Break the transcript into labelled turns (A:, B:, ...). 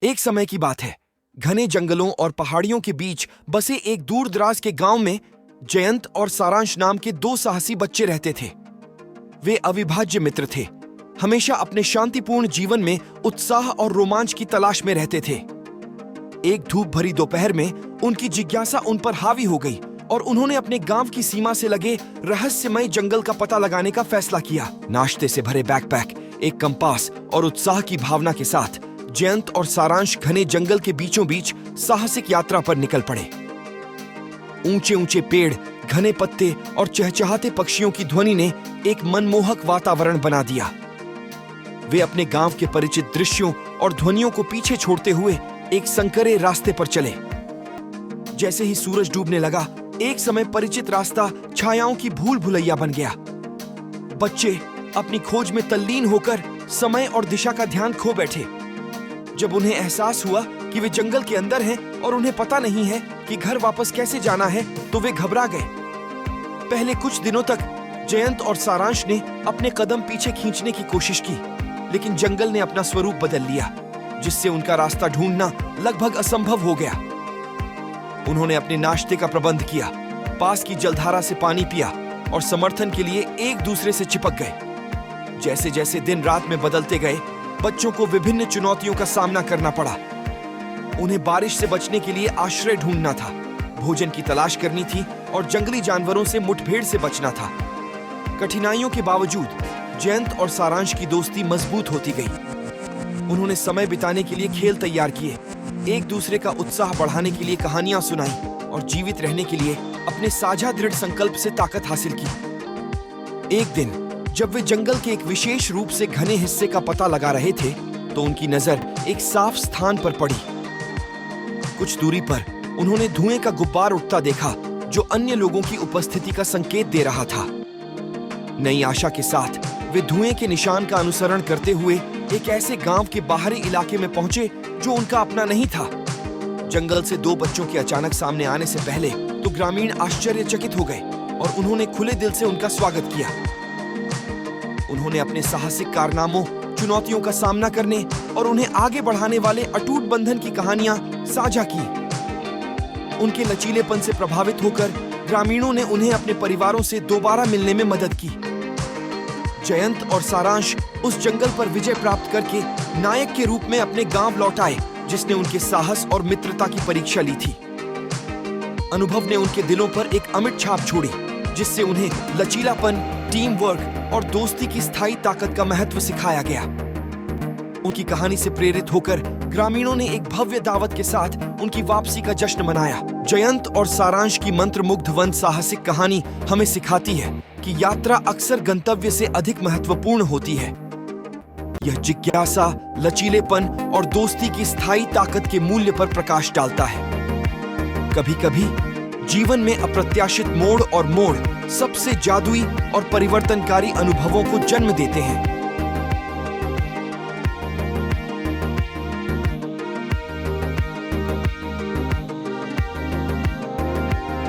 A: एक समय की बात है। घने जंगलों और पहाड़ियों के बीच बसे एक दूर दराज के गांव में जयंत और सारांश नाम के दो साहसी बच्चे रहते थे। वे अविभाज्य मित्र थे, हमेशा अपने शांतिपूर्ण जीवन में उत्साह और रोमांच की तलाश में रहते थे। एक धूप भरी दोपहर में उनकी जिज्ञासा उन पर हावी हो गई और उन्होंने अपने गांव की सीमा से लगे रहस्यमय जंगल का पता लगाने का फैसला किया। नाश्ते से भरे बैकपैक, एक कंपास और उत्साह की भावना के साथ जयंत और सारांश घने जंगल के बीचों बीच साहसिक यात्रा पर निकल पड़े। ऊंचे ऊंचे पेड़, घने पत्ते और चहचहाते पक्षियों की ध्वनि ने एक मनमोहक वातावरण बना दिया। वे अपने गांव के परिचित दृश्यों और ध्वनियों को पीछे छोड़ते हुए एक संकरे रास्ते पर चले। जैसे ही सूरज डूबने लगा, एक समय परिचित रास्ता छायाओं की भूल भुलैया बन गया। बच्चे अपनी खोज में तल्लीन होकर समय और दिशा का ध्यान खो बैठे। जब उन्हें एहसास हुआ कि वे जंगल के अंदर हैं और उन्हें पता नहीं है कि घर वापस कैसे जाना है, तो वे घबरा गए। पहले कुछ दिनों तक जयंत और सारांश ने अपने कदम पीछे खींचने की कोशिश की, लेकिन जंगल ने अपना स्वरूप बदल लिया, जिससे उनका रास्ता ढूंढना लगभग असंभव हो गया। उन्होंने अपने नाश्ते का प्रबंध किया, पास की जलधारा से पानी पिया और समर्थन के लिए एक दूसरे से चिपक गए। जैसे जैसे दिन रात में बदलते गए, बच्चों को विभिन्न चुनौतियों का सामना करना पड़ा। उन्हें बारिश से बचने के लिए आश्रय ढूंढना था, भोजन की तलाश करनी थी और जंगली जानवरों से मुठभेड़ से बचना था। कठिनाइयों के बावजूद जयंत और सारांश की दोस्ती मजबूत होती गई। उन्होंने समय बिताने के लिए खेल तैयार किए, एक दूसरे का उत्साह बढ़ाने के लिए कहानियां सुनाई और जीवित रहने के लिए अपने साझा दृढ़ संकल्प से ताकत हासिल की। एक दिन जब वे जंगल के एक विशेष रूप से घने हिस्से का पता लगा रहे थे, तो उनकी नजर एक साफ स्थान पर पड़ी। कुछ दूरी पर उन्होंने धुएं का गुब्बार उठता देखा, जो अन्य लोगों की उपस्थिति का संकेत दे रहा था। नई आशा के साथ वे धुएं के निशान का अनुसरण करते हुए एक ऐसे गांव के बाहरी इलाके में पहुंचे जो उनका अपना नहीं था। जंगल से दो बच्चों के अचानक सामने आने से पहले तो ग्रामीण आश्चर्यचकित हो गए और उन्होंने खुले दिल से उनका स्वागत किया। उन्होंने अपने साहसिक कारनामों, चुनौतियों का सामना करने और उन्हें आगे बढ़ाने वाले अटूट बंधन की कहानियां साझा की। उनके लचीलेपन से प्रभावित होकर ग्रामीणों ने उन्हें अपने परिवारों से दोबारा मिलने में मदद की। जयंत और सारांश उस जंगल पर विजय प्राप्त करके नायक के रूप में अपने गांव लौट आए, जिसने उनके साहस और मित्रता की परीक्षा ली थी। अनुभव ने उनके दिलों पर एक अमिट छाप छोड़ी, जिससे उन्हें लचीलापन, टीम वर्क और दोस्ती की स्थायी ताकत का महत्व सिखाया गया। उनकी कहानी से प्रेरित होकर ग्रामीणों ने एक भव्य दावत के साथ उनकी वापसी का जश्न मनाया। जयंत और सारांश की मंत्रमुग्ध वन साहसिक कहानी हमें सिखाती है कि यात्रा अक्सर गंतव्य से अधिक महत्वपूर्ण होती है। यह जिज्ञासा, लचीलेपन और दोस्ती की स्थायी ताकत के मूल्य पर प्रकाश डालता है। कभी-कभी जीवन में अप्रत्याशित मोड़ सबसे जादुई और परिवर्तनकारी अनुभवों को जन्म देते हैं।